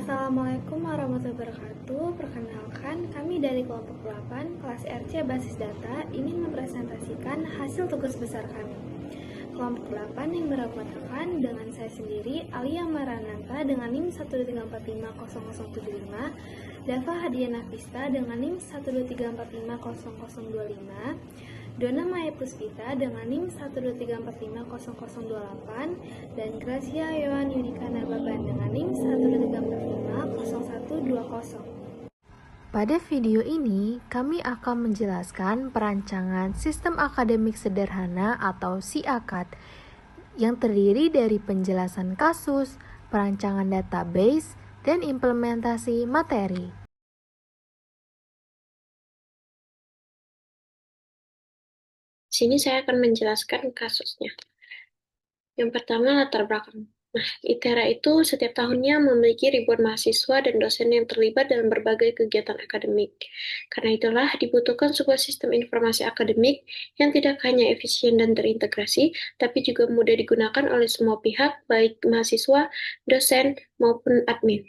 Assalamualaikum warahmatullahi wabarakatuh. Perkenalkan, kami dari kelompok 8 kelas RC Basis Data ingin mempresentasikan hasil tugas besar kami. Kelompok 8 yang beranggotakan dengan saya sendiri, Alia Marananta dengan NIM 123450075, Dava Hadiana Pista dengan NIM 123450025, Dona Maya Puspita dengan NIM 123450028, dan Gracia Yohan Yudika Nababan dengan NIM 123450120. Pada video ini, kami akan menjelaskan perancangan Sistem Akademik Sederhana atau SIAKAD yang terdiri dari penjelasan kasus, perancangan database, dan implementasi materi. Sini saya akan menjelaskan kasusnya. Yang pertama, latar belakang. Nah, ITERA itu setiap tahunnya memiliki ribuan mahasiswa dan dosen yang terlibat dalam berbagai kegiatan akademik. Karena itulah dibutuhkan sebuah sistem informasi akademik yang tidak hanya efisien dan terintegrasi, tapi juga mudah digunakan oleh semua pihak, baik mahasiswa, dosen, maupun admin.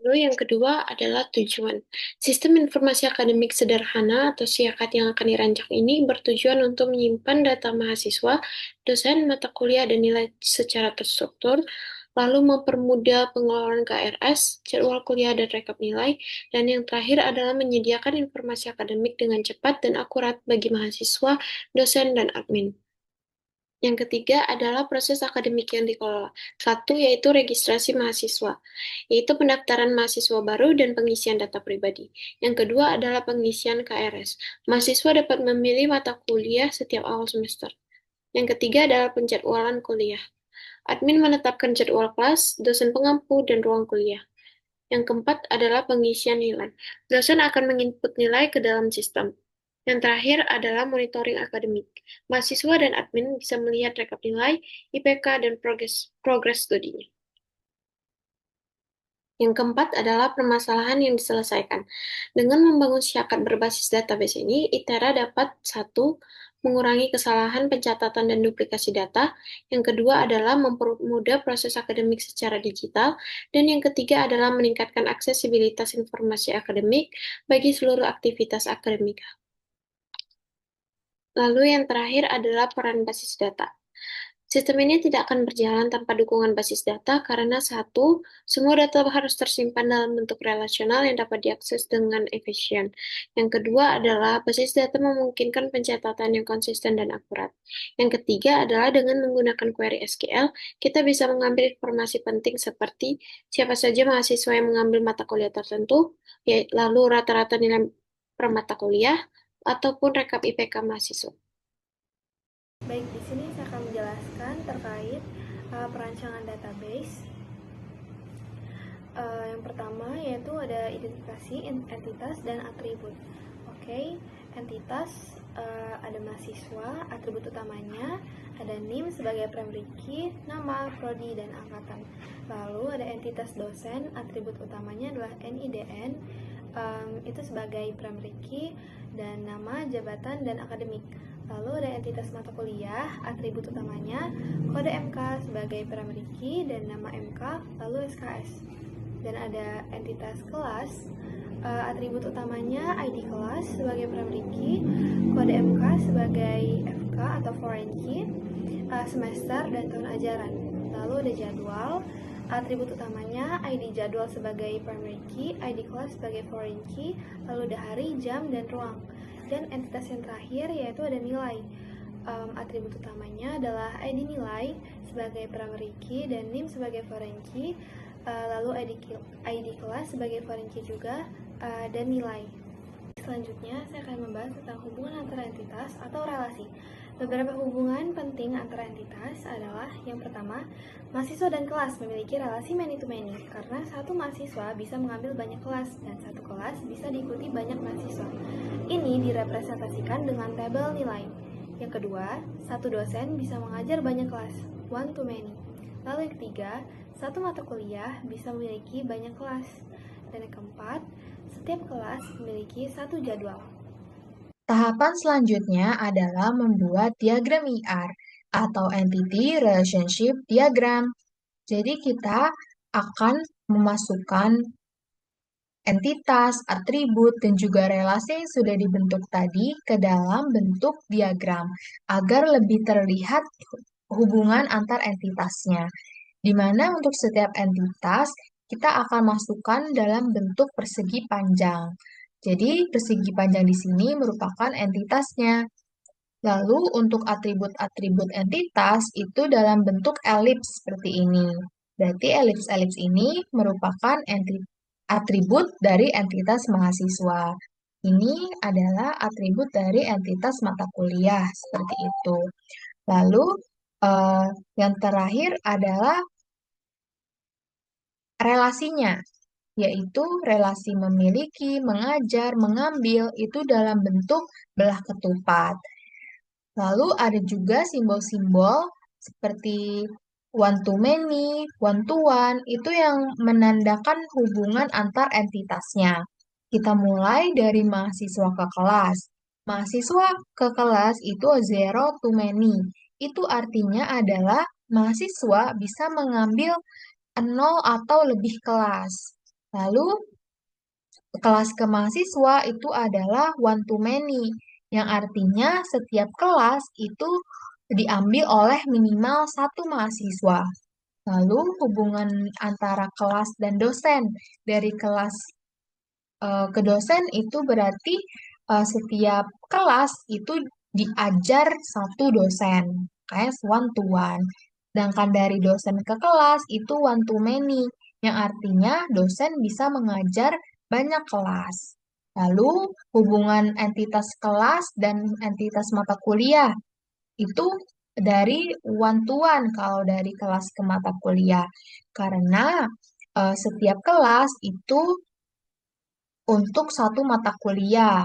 Lalu yang kedua adalah tujuan. Sistem informasi akademik sederhana atau SIAKAD yang akan dirancang ini bertujuan untuk menyimpan data mahasiswa, dosen, mata kuliah, dan nilai secara terstruktur, lalu mempermudah pengelolaan KRS, jadwal kuliah, dan rekap nilai, dan yang terakhir adalah menyediakan informasi akademik dengan cepat dan akurat bagi mahasiswa, dosen, dan admin. Yang ketiga adalah proses akademik yang dikelola. Satu, yaitu registrasi mahasiswa, yaitu pendaftaran mahasiswa baru dan pengisian data pribadi. Yang kedua adalah pengisian KRS. Mahasiswa dapat memilih mata kuliah setiap awal semester. Yang ketiga adalah penjadwalan kuliah. Admin menetapkan jadwal kelas, dosen pengampu, dan ruang kuliah. Yang keempat adalah pengisian nilai. Dosen akan menginput nilai ke dalam sistem. Yang terakhir adalah monitoring akademik. Mahasiswa dan admin bisa melihat rekap nilai, IPK, dan progres studinya. Yang keempat adalah permasalahan yang diselesaikan. Dengan membangun SIAKAD berbasis database ini, ITERA dapat satu, mengurangi kesalahan pencatatan dan duplikasi data. Yang kedua adalah mempermudah proses akademik secara digital. Dan yang ketiga adalah meningkatkan aksesibilitas informasi akademik bagi seluruh aktivitas akademik. Lalu yang terakhir adalah peran basis data. Sistem ini tidak akan berjalan tanpa dukungan basis data karena satu, semua data harus tersimpan dalam bentuk relasional yang dapat diakses dengan efisien. Yang kedua adalah basis data memungkinkan pencatatan yang konsisten dan akurat. Yang ketiga adalah dengan menggunakan query SQL, kita bisa mengambil informasi penting seperti siapa saja mahasiswa yang mengambil mata kuliah tertentu, lalu rata-rata nilai per mata kuliah, ataupun rekap IPK mahasiswa. Baik, di sini saya akan menjelaskan terkait perancangan database. Yang pertama yaitu ada identifikasi entitas dan atribut. Oke, entitas ada mahasiswa, atribut utamanya ada NIM sebagai primary key, nama, prodi, dan angkatan. Lalu ada entitas dosen, atribut utamanya adalah NIDN, itu sebagai primary key, dan nama, jabatan, dan akademik. Lalu ada entitas mata kuliah, atribut utamanya kode MK sebagai primary key dan nama MK, lalu SKS. Dan ada entitas kelas, atribut utamanya ID kelas sebagai primary key, kode MK sebagai FK atau foreign key, semester dan tahun ajaran. Lalu ada jadwal, atribut utamanya ID jadwal sebagai primary key, ID kelas sebagai foreign key, lalu ada hari, jam, dan ruang. Dan entitas yang terakhir yaitu ada nilai. Atribut utamanya adalah ID nilai sebagai primary key dan NIM sebagai foreign key, lalu ID kelas sebagai foreign key juga, dan nilai. Selanjutnya saya akan membahas tentang hubungan antara entitas atau relasi. Beberapa hubungan penting antara entitas adalah yang pertama, mahasiswa dan kelas memiliki relasi many to many karena satu mahasiswa bisa mengambil banyak kelas dan satu kelas bisa diikuti banyak mahasiswa. Ini direpresentasikan dengan tabel nilai. Yang kedua, satu dosen bisa mengajar banyak kelas, one to many. Lalu yang ketiga, satu mata kuliah bisa memiliki banyak kelas. Dan yang keempat, setiap kelas memiliki satu jadwal. Tahapan selanjutnya adalah membuat diagram IR atau Entity Relationship Diagram. Jadi kita akan memasukkan entitas, atribut, dan juga relasi yang sudah dibentuk tadi ke dalam bentuk diagram agar lebih terlihat hubungan antar entitasnya. Di mana untuk setiap entitas kita akan masukkan dalam bentuk persegi panjang. Jadi persegi panjang di sini merupakan entitasnya. Lalu untuk atribut-atribut entitas itu dalam bentuk elips seperti ini. Berarti elips-elips ini merupakan atribut dari entitas mahasiswa. Ini adalah atribut dari entitas mata kuliah, seperti itu. Lalu, yang terakhir adalah relasinya, yaitu relasi memiliki, mengajar, mengambil, itu dalam bentuk belah ketupat. Lalu ada juga simbol-simbol seperti one to many, one to one, itu yang menandakan hubungan antar entitasnya. Kita mulai dari mahasiswa ke kelas. Mahasiswa ke kelas itu zero to many. Itu artinya adalah mahasiswa bisa mengambil 0 atau lebih kelas. Lalu kelas ke mahasiswa itu adalah one to many, yang artinya setiap kelas itu diambil oleh minimal satu mahasiswa. Lalu hubungan antara kelas dan dosen, dari kelas ke dosen itu berarti setiap kelas itu diajar satu dosen, kayak one to one. Sedangkan dari dosen ke kelas itu one to many, yang artinya dosen bisa mengajar banyak kelas. Lalu hubungan entitas kelas dan entitas mata kuliah itu dari one to one kalau dari kelas ke mata kuliah. Karena setiap kelas itu untuk satu mata kuliah.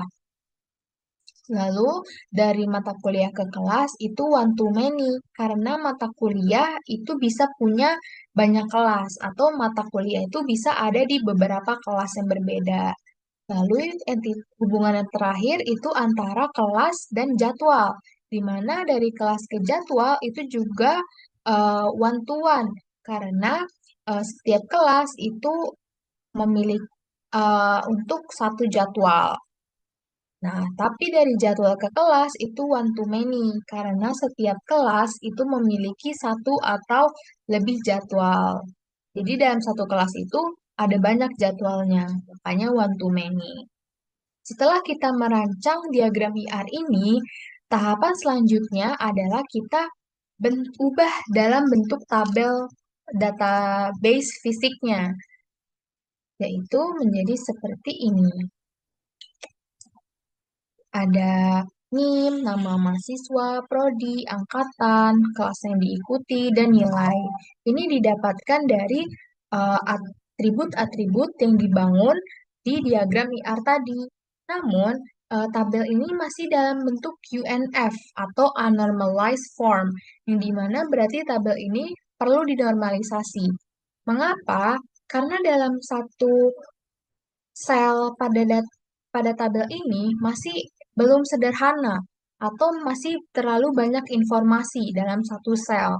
Lalu dari mata kuliah ke kelas itu one to many, karena mata kuliah itu bisa punya banyak kelas atau mata kuliah itu bisa ada di beberapa kelas yang berbeda. Lalu hubungan yang terakhir itu antara kelas dan jadwal, di mana dari kelas ke jadwal itu juga one to one, karena setiap kelas itu memiliki untuk satu jadwal. Nah, tapi dari jadwal ke kelas itu one to many, karena setiap kelas itu memiliki satu atau lebih jadwal. Jadi dalam satu kelas itu ada banyak jadwalnya, makanya one to many. Setelah kita merancang diagram IR ini, tahapan selanjutnya adalah kita ubah dalam bentuk tabel database fisiknya, yaitu menjadi seperti ini. Ada NIM, nama mahasiswa, prodi, angkatan, kelas yang diikuti, dan nilai. Ini didapatkan dari atribut-atribut yang dibangun di diagram IR tadi. Namun, tabel ini masih dalam bentuk UNF atau Unnormalized Form, yang dimana berarti tabel ini perlu dinormalisasi. Mengapa? Karena dalam satu sel pada tabel ini masih belum sederhana atau masih terlalu banyak informasi dalam satu sel.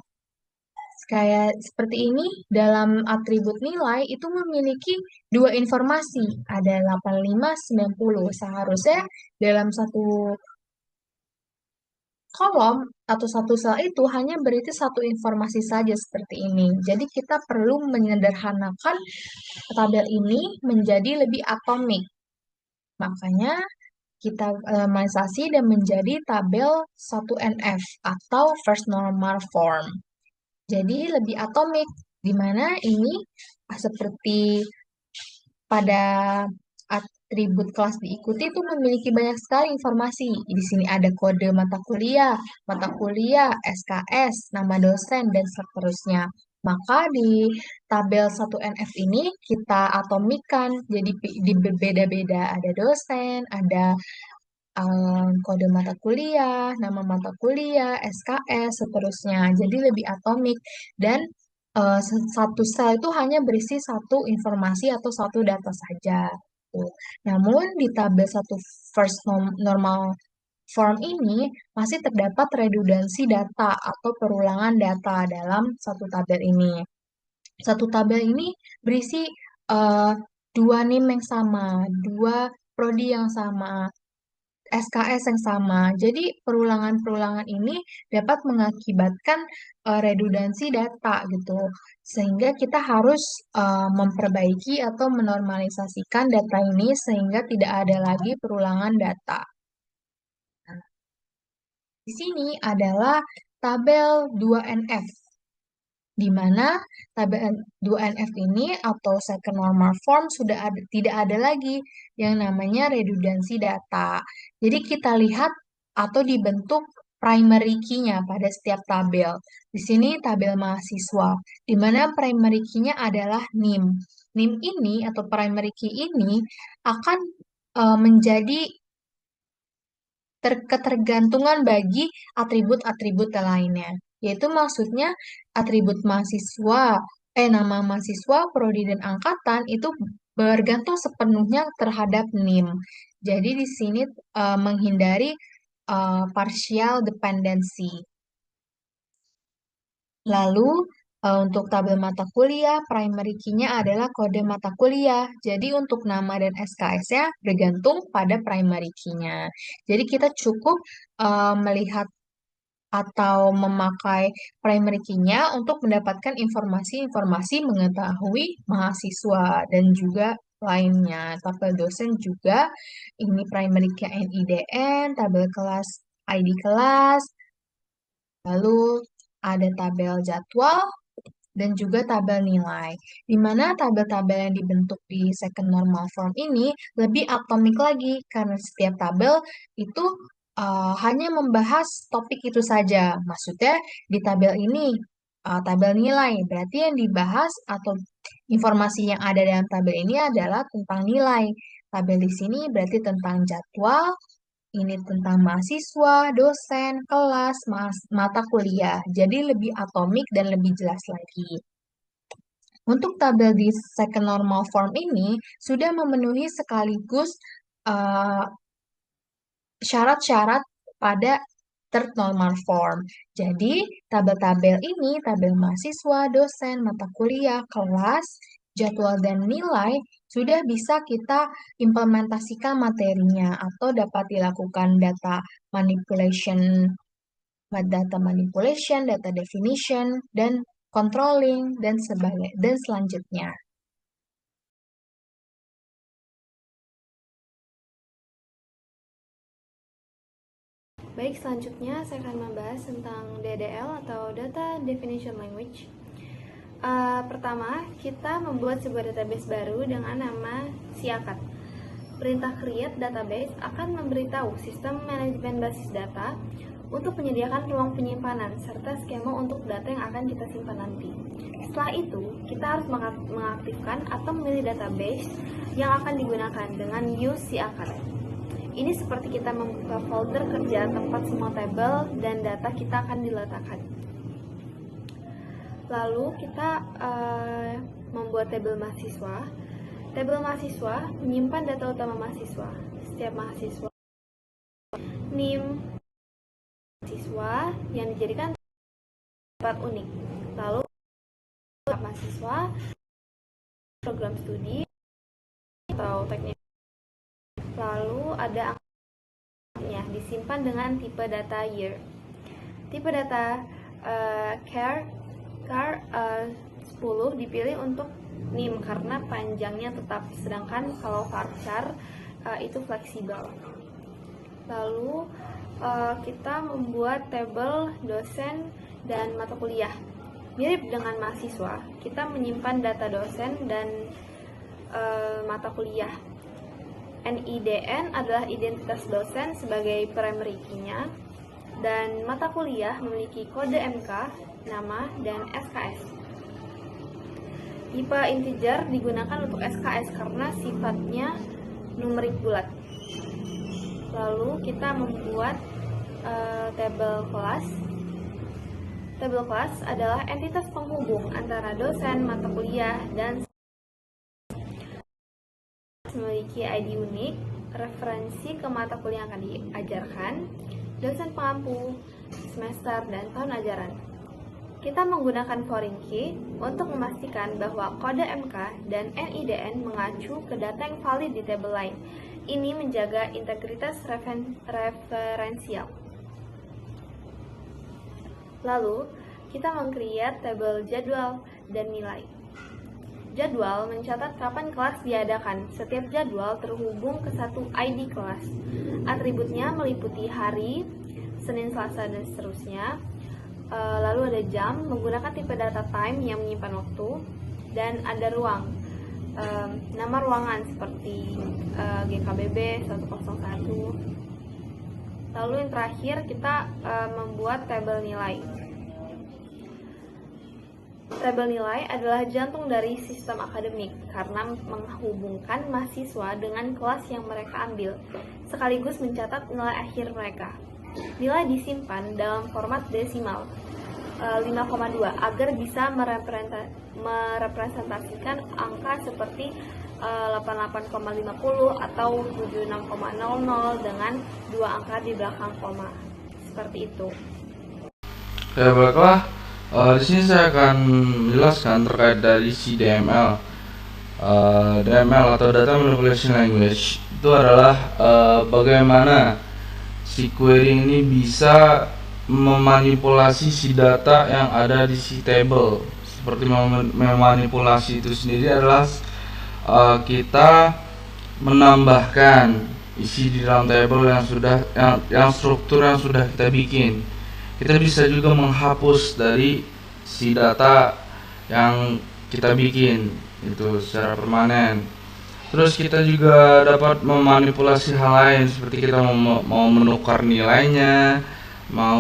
Kayak seperti ini, dalam atribut nilai itu memiliki dua informasi, ada 85, 90. Seharusnya dalam satu kolom atau satu sel itu hanya berisi satu informasi saja seperti ini. Jadi kita perlu menyederhanakan tabel ini menjadi lebih atomik. Makanya kita normalisasi dan menjadi tabel 1NF atau First Normal Form. Jadi lebih atomik, di mana ini seperti pada atribut kelas diikuti itu memiliki banyak sekali informasi. Di sini ada kode mata kuliah, SKS, nama dosen, dan seterusnya. Maka di tabel 1NF ini kita atomikan, jadi di berbeda-beda. Ada dosen, ada kode mata kuliah, nama mata kuliah, SKS, seterusnya. Jadi lebih atomik dan satu sel itu hanya berisi satu informasi atau satu data saja. Namun di tabel satu first normal form ini masih terdapat redundansi data atau perulangan data dalam satu tabel ini. Satu tabel ini berisi dua NIM yang sama, dua prodi yang sama, SKS yang sama. Jadi perulangan-perulangan ini dapat mengakibatkan redundansi data gitu. Sehingga kita harus memperbaiki atau menormalisasikan data ini sehingga tidak ada lagi perulangan data. Nah, di sini adalah tabel 2NF, di mana tabel 2NF ini atau second normal form tidak ada lagi yang namanya redundansi data. Jadi kita lihat atau dibentuk primary key-nya pada setiap tabel. Di sini tabel mahasiswa, di mana primary key-nya adalah NIM. NIM ini atau primary key ini akan menjadi ketergantungan bagi atribut-atribut lainnya, yaitu maksudnya atribut mahasiswa, nama mahasiswa, prodi, dan angkatan itu bergantung sepenuhnya terhadap NIM. Jadi di sini menghindari partial dependency. Lalu untuk tabel mata kuliah, primary key-nya adalah kode mata kuliah. Jadi untuk nama dan SKS-nya bergantung pada primary key-nya. Jadi kita cukup melihat atau memakai primary key-nya untuk mendapatkan informasi-informasi mengetahui mahasiswa dan juga lainnya. Tabel dosen juga, ini primary key NIDN, tabel kelas ID kelas, lalu ada tabel jadwal, dan juga tabel nilai. Di mana tabel-tabel yang dibentuk di second normal form ini lebih atomik lagi, karena setiap tabel itu hanya membahas topik itu saja. Maksudnya di tabel ini, tabel nilai, berarti yang dibahas atau informasi yang ada dalam tabel ini adalah tentang nilai. Tabel di sini berarti tentang jadwal, ini tentang mahasiswa, dosen, kelas, mata kuliah. Jadi lebih atomik dan lebih jelas lagi. Untuk tabel di second normal form ini sudah memenuhi sekaligus syarat-syarat pada third normal form. Jadi, tabel-tabel ini, tabel mahasiswa, dosen, mata kuliah, kelas, jadwal, dan nilai sudah bisa kita implementasikan materinya atau dapat dilakukan data manipulation, data definition, dan controlling, dan selanjutnya. Baik, selanjutnya saya akan membahas tentang DDL atau Data Definition Language. Pertama, kita membuat sebuah database baru dengan nama SIAKAT. Perintah create database akan memberitahu sistem manajemen basis data untuk menyediakan ruang penyimpanan serta skema untuk data yang akan kita simpan nanti. Setelah itu, kita harus mengaktifkan atau memilih database yang akan digunakan dengan use SIAKAT. Ini seperti kita membuka folder kerja tempat semua tabel dan data kita akan diletakkan. Lalu kita membuat tabel mahasiswa. Tabel mahasiswa menyimpan data utama mahasiswa. Setiap mahasiswa NIM mahasiswa yang dijadikan tempat unik. Lalu mahasiswa, program studi atau teknik. Lalu ada angkanya disimpan dengan tipe data year. Tipe data char 10 dipilih untuk NIM karena panjangnya tetap, sedangkan kalau varchar itu fleksibel. Lalu kita membuat tabel dosen dan mata kuliah. Mirip dengan mahasiswa, kita menyimpan data dosen dan mata kuliah. NIDN adalah identitas dosen sebagai primary key-nya, dan mata kuliah memiliki kode MK, nama, dan SKS. Tipe integer digunakan untuk SKS karena sifatnya numerik bulat. Lalu kita membuat tabel kelas. Tabel kelas adalah entitas penghubung antara dosen, mata kuliah, dan memiliki ID unik, referensi ke mata kuliah yang akan diajarkan, dosen pengampu, semester, dan tahun ajaran. Kita menggunakan foreign key untuk memastikan bahwa kode MK dan NIDN mengacu ke data yang valid di tabel lain. Ini menjaga integritas referensial. Lalu, kita meng-create tabel jadwal dan nilai. Jadwal mencatat kapan kelas diadakan. Setiap jadwal terhubung ke satu ID kelas. Atributnya meliputi hari, Senin, Selasa, dan seterusnya. Lalu ada jam, menggunakan tipe data time yang menyimpan waktu, dan ada ruang, nama ruangan seperti GKBB 101. Lalu yang terakhir kita membuat tabel nilai. Tabel nilai adalah jantung dari sistem akademik karena menghubungkan mahasiswa dengan kelas yang mereka ambil, sekaligus mencatat nilai akhir mereka. Nilai disimpan dalam format desimal 5,2 agar bisa merepresentasikan angka seperti 88,50 atau 76,00 dengan dua angka di belakang koma. Seperti itu. Ya, baiklah. Di sini saya akan menjelaskan terkait dari si DML. DML atau Data Manipulation Language itu adalah bagaimana si query ini bisa memanipulasi si data yang ada di si table. Seperti memanipulasi itu sendiri adalah kita menambahkan isi di dalam table yang struktur yang sudah kita bikin. Kita bisa juga menghapus dari si data yang kita bikin itu secara permanen. Terus kita juga dapat memanipulasi hal lain seperti kita mau menukar nilainya, mau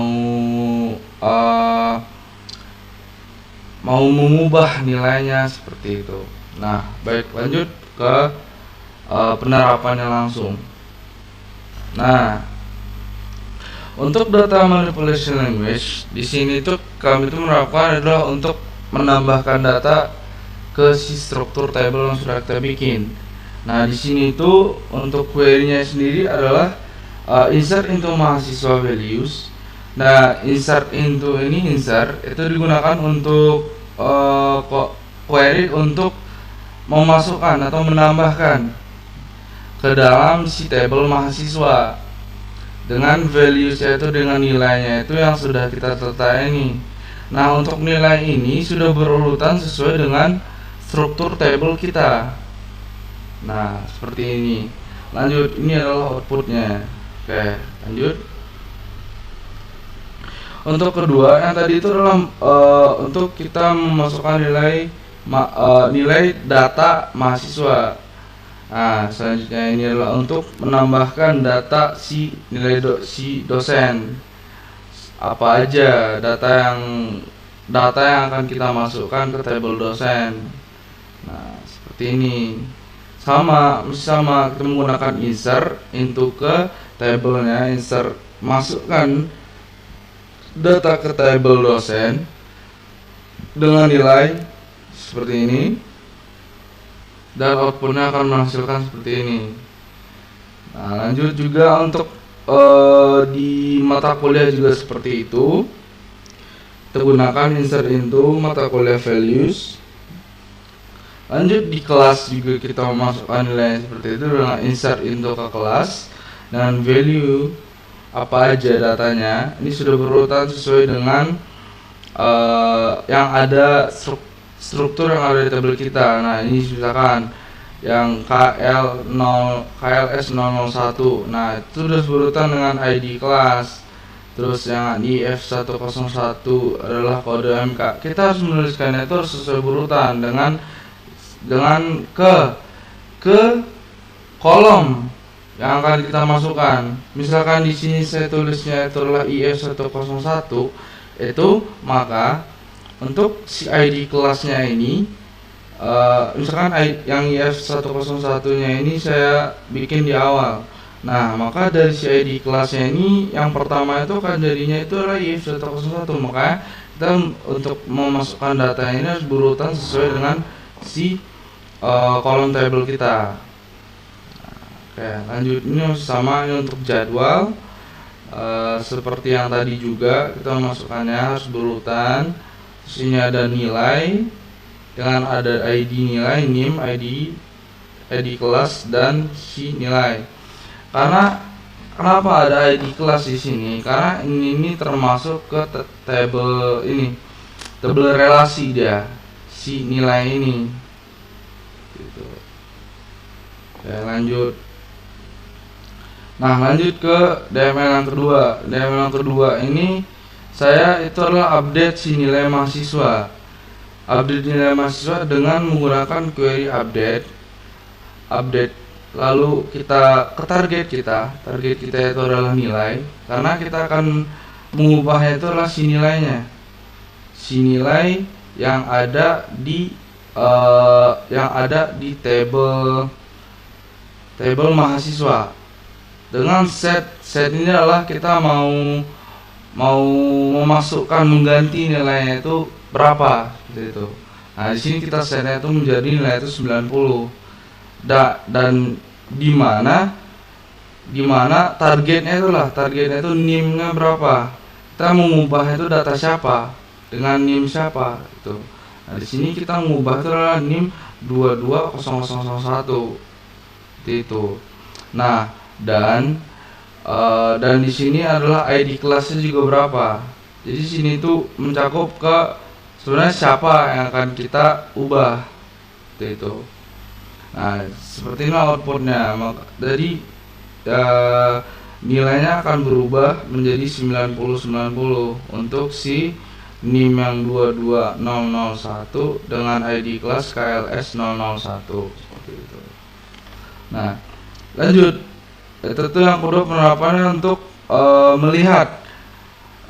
mengubah nilainya seperti itu. Nah, baik, lanjut ke penerapannya langsung. Nah, untuk data manipulation language di sini tuh kami itu menerapkan adalah untuk menambahkan data ke si struktur table yang sudah kita bikin. Nah, di sini itu untuk query-nya sendiri adalah insert into mahasiswa values. Nah, insert into itu digunakan untuk query untuk memasukkan atau menambahkan ke dalam si table mahasiswa dengan values-nya itu dengan nilainya itu yang sudah kita tata ini. Nah, untuk nilai ini sudah berurutan sesuai dengan struktur table kita. Nah, seperti ini. Lanjut, ini adalah outputnya. Oke, lanjut. Untuk kedua, yang tadi itu adalah untuk kita memasukkan nilai data mahasiswa. Nah, selanjutnya ini adalah untuk menambahkan data si dosen. Apa aja data yang akan kita masukkan ke table dosen. Nah, seperti ini. Sama kita menggunakan insert into ke tablenya, insert masukkan data ke table dosen dengan nilai seperti ini dan outputnya akan menghasilkan seperti ini. Nah, lanjut juga untuk di mata kuliah juga seperti itu. Kita gunakan insert into mata kuliah values. Lanjut di kelas juga kita memasukkan nilai seperti itu dengan insert into ke kelas dan value apa aja datanya. Ini sudah berurutan sesuai dengan yang ada struktur yang ada di tabel kita. Nah, ini misalkan yang KLS 001. Nah, itu sudah berurutan dengan ID kelas. Terus yang IF101 adalah kode MK. Kita harus menuliskannya itu harus sesuai berurutan dengan ke kolom yang akan kita masukkan. Misalkan di sini saya tulisnya itu adalah IF101 itu, maka untuk si ID kelasnya ini misalkan yang IF101 nya ini saya bikin di awal. Nah, maka dari si ID kelasnya ini yang pertama itu akan jadinya itu adalah IF101. Maka kita untuk memasukkan data ini harus berurutan sesuai dengan si kolom table kita. Oke, lanjut, ini sama ini untuk jadwal. Seperti yang tadi juga kita memasukkannya harus berurutan Terus ini ada nilai dengan ada ID nilai, NIM, ID kelas dan si nilai. Karena kenapa ada ID kelas di sini? Karena ini termasuk ke tabel ini, tabel relasi dia, si nilai ini. Gitu. Oke, lanjut. Nah, lanjut ke DML yang kedua. DML yang kedua ini itu adalah update si nilai mahasiswa. Update nilai mahasiswa dengan menggunakan query update. Lalu kita ke target kita itu adalah nilai, karena kita akan mengubahnya itu adalah si nilainya, si nilai yang ada di tabel mahasiswa. Dengan set ini adalah kita mau memasukkan, mengganti nilainya itu berapa gitu. Nah, di sini kita setnya itu menjadi nilai itu 90. Dan di mana targetnya itu NIM-nya berapa. Kita mengubah itu data siapa dengan NIM siapa itu. Nah, di sini kita mengubah itu adalah NIM 220001 itu. Nah, dan di sini adalah ID kelasnya juga berapa. Jadi sini itu mencakup ke sebenarnya siapa yang akan kita ubah itu. Nah, seperti ini outputnya. Jadi nilainya akan berubah menjadi 90-90 untuk si NIM yang 22001 dengan ID kelas KLS 001 seperti itu. Nah, lanjut. Itu yang kedua, penerapannya untuk melihat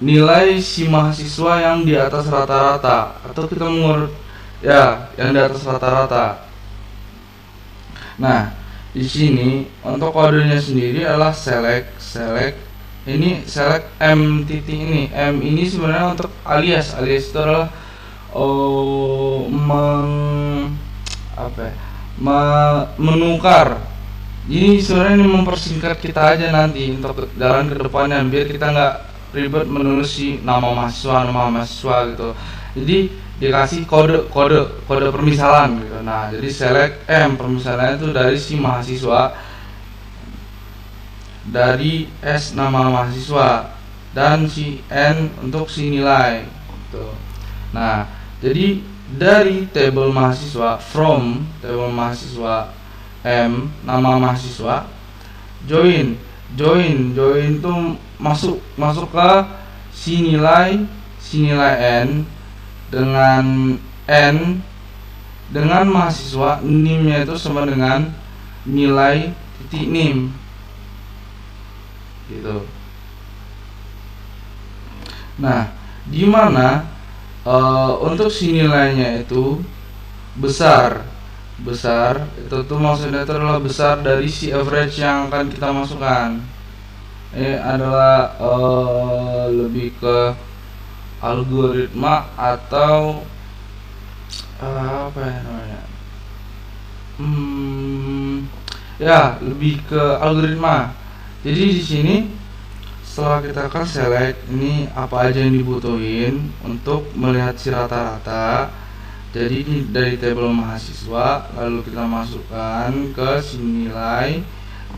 nilai si mahasiswa yang di atas rata-rata, atau kita mengurut yang di atas rata-rata. Nah, di sini untuk kodenya sendiri adalah select ini select M titik ini. M ini sebenarnya untuk alias itu adalah menukar. Jadi sebenarnya ini mempersingkat kita aja nanti untuk jalan ke depannya, biar kita nggak ribet menulis si nama mahasiswa gitu. Jadi dikasih kode permisalan gitu. Nah, jadi select M permisalannya itu dari si mahasiswa, dari S nama mahasiswa, dan si N untuk si nilai gitu. Nah, jadi dari tabel mahasiswa, from tabel mahasiswa M nama mahasiswa, join itu masuk ke si nilai N dengan N dengan mahasiswa, NIM-nya itu sama dengan nilai titik NIM gitu. Nah, di mana untuk si nilainya itu besar itu tuh maksudnya itu adalah besar dari si average yang akan kita masukkan. Ini adalah lebih ke algoritma atau apa ya namanya, lebih ke algoritma. Jadi di sini setelah kita akan select ini apa aja yang dibutuhin untuk melihat si rata-rata. Jadi ini dari tabel mahasiswa, lalu kita masukkan ke si nilai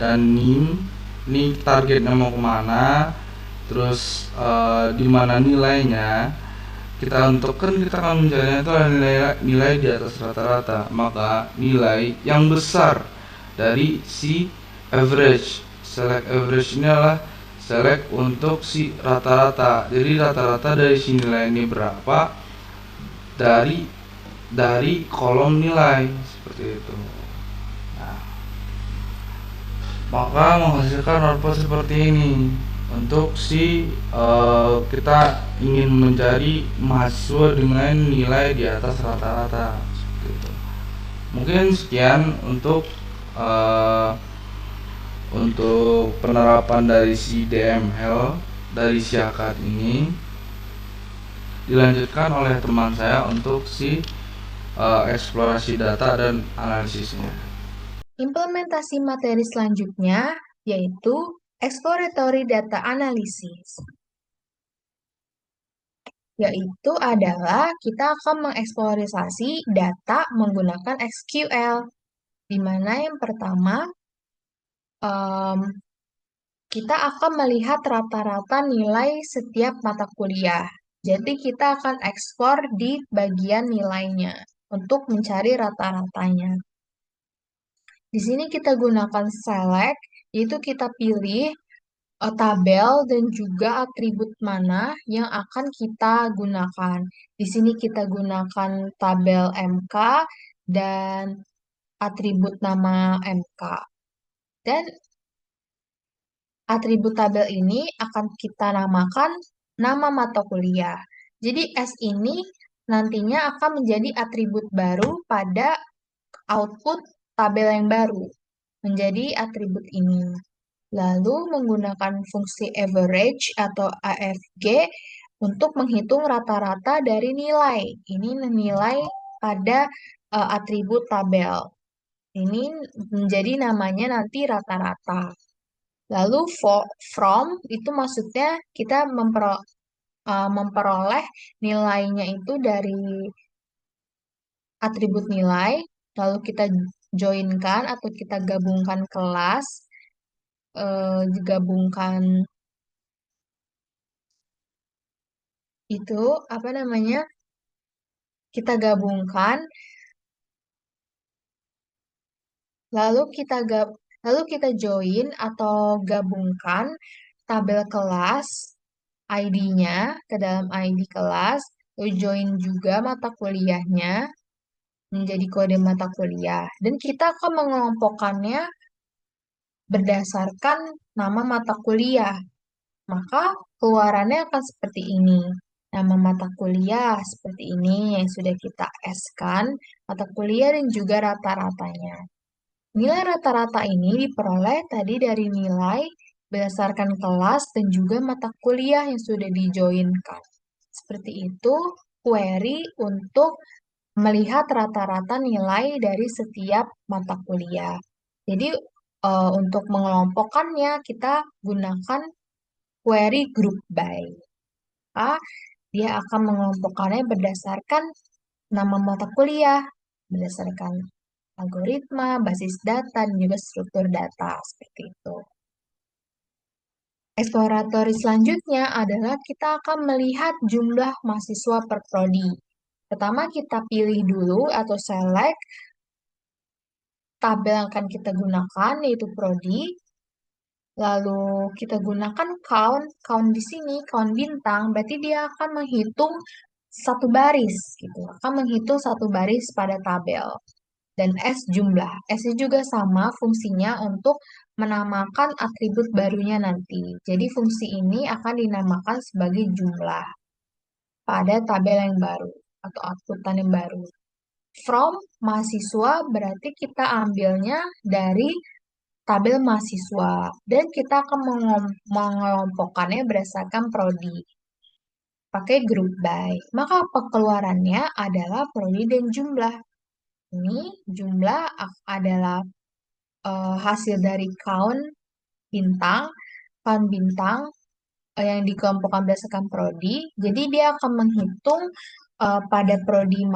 dan NIM. Ini targetnya mau kemana, terus di mana nilainya kita akan mencarinya itu adalah nilai di atas rata-rata, maka nilai yang besar dari si average. Select average ini adalah select untuk si rata-rata. Jadi rata-rata dari si nilai ini berapa dari kolom nilai seperti itu. Nah, maka menghasilkan output seperti ini untuk si kita ingin mencari mahasiswa dengan nilai di atas rata-rata seperti itu. Mungkin sekian untuk penerapan dari si DML dari si ACAD ini. Dilanjutkan oleh teman saya untuk si eksplorasi data dan analisisnya. Implementasi materi selanjutnya yaitu exploratory data analysis. Yaitu adalah kita akan mengeksplorasi data menggunakan SQL, di mana yang pertama em, kita akan melihat rata-rata nilai setiap mata kuliah. Jadi kita akan ekspor di bagian nilainya untuk mencari rata-ratanya. Di sini kita gunakan select, yaitu kita pilih tabel dan juga atribut mana yang akan kita gunakan. Di sini kita gunakan tabel MK dan atribut nama MK. Dan atribut tabel ini akan kita namakan nama mata kuliah. Jadi S ini nantinya akan menjadi atribut baru pada output tabel yang baru, menjadi atribut ini. Lalu menggunakan fungsi average atau AFG untuk menghitung rata-rata dari nilai. Ini nilai pada atribut tabel. Ini menjadi namanya nanti rata-rata. Lalu from itu maksudnya kita memperoleh nilainya itu dari atribut nilai, lalu kita joinkan atau kita gabungkan kelas, digabungkan itu apa namanya? Kita gabungkan, lalu kita join atau gabungkan tabel kelas ID-nya ke dalam ID kelas, lalu join juga mata kuliahnya menjadi kode mata kuliah. Dan kita akan mengelompokkannya berdasarkan nama mata kuliah. Maka keluarannya akan seperti ini. Nama mata kuliah seperti ini yang sudah kita S-kan, mata kuliah dan juga rata-ratanya. Nilai rata-rata ini diperoleh tadi dari nilai berdasarkan kelas dan juga mata kuliah yang sudah dijoinkan. Seperti itu, query untuk melihat rata-rata nilai dari setiap mata kuliah. Jadi, untuk mengelompokkannya, kita gunakan query group by. Dia akan mengelompokkannya berdasarkan nama mata kuliah, berdasarkan algoritma, basis data, dan juga struktur data, seperti itu. Eksploratory selanjutnya adalah kita akan melihat jumlah mahasiswa per prodi. Pertama kita pilih dulu atau select tabel yang akan kita gunakan, yaitu prodi. Lalu kita gunakan count di sini, count bintang, berarti dia akan menghitung satu baris, gitu. Akan menghitung satu baris pada tabel. Dan S jumlah. S juga sama fungsinya untuk menamakan atribut barunya nanti. Jadi fungsi ini akan dinamakan sebagai jumlah pada tabel yang baru atau outputan yang baru. From mahasiswa berarti kita ambilnya dari tabel mahasiswa dan kita akan mengelompokkannya berdasarkan prodi pakai group by. Maka keluarannya adalah prodi dan jumlah. Ini jumlah adalah hasil dari count bintang yang dikelompokkan berdasarkan prodi. Jadi dia akan menghitung pada prodi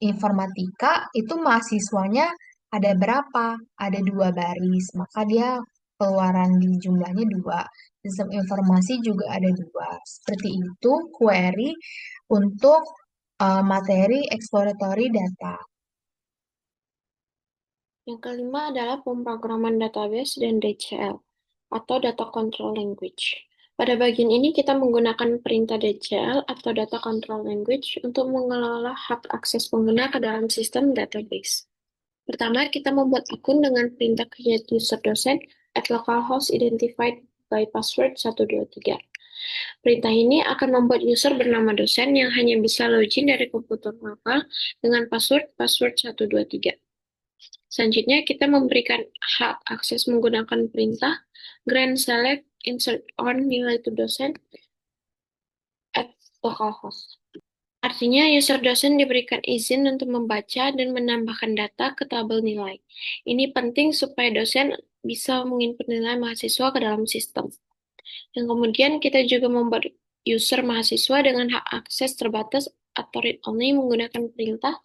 informatika itu mahasiswanya ada berapa? Ada 2 baris, maka dia keluaran di jumlahnya 2. Sistem informasi juga ada 2. Seperti itu query untuk materi exploratory data. Yang kelima adalah pemrograman database dan DCL, atau Data Control Language. Pada bagian ini kita menggunakan perintah DCL atau Data Control Language untuk mengelola hak akses pengguna ke dalam sistem database. Pertama, kita membuat akun dengan perintah create user dosen at localhost identified by password 123. Perintah ini akan membuat user bernama dosen yang hanya bisa login dari komputer lokal dengan password 123. Selanjutnya, kita memberikan hak akses menggunakan perintah grant select insert on nilai to dosen at localhost. Artinya, user dosen diberikan izin untuk membaca dan menambahkan data ke tabel nilai. Ini penting supaya dosen bisa menginput nilai mahasiswa ke dalam sistem. Dan kemudian kita juga membuat user mahasiswa dengan hak akses terbatas atau read-only menggunakan perintah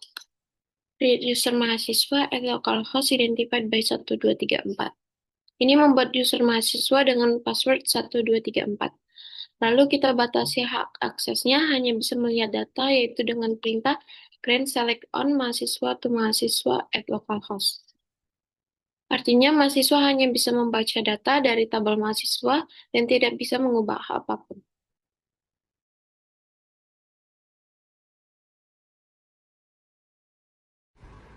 create user mahasiswa at localhost identified by 1234. Ini membuat user mahasiswa dengan password 1234. Lalu kita batasi hak aksesnya hanya bisa melihat data yaitu dengan perintah grant select on mahasiswa to mahasiswa at localhost. Artinya mahasiswa hanya bisa membaca data dari tabel mahasiswa dan tidak bisa mengubah apapun.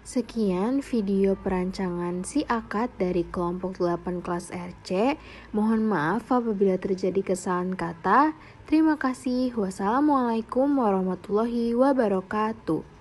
Sekian video perancangan si akad dari kelompok 8 kelas RC. Mohon maaf apabila terjadi kesalahan kata. Terima kasih. Wassalamualaikum warahmatullahi wabarakatuh.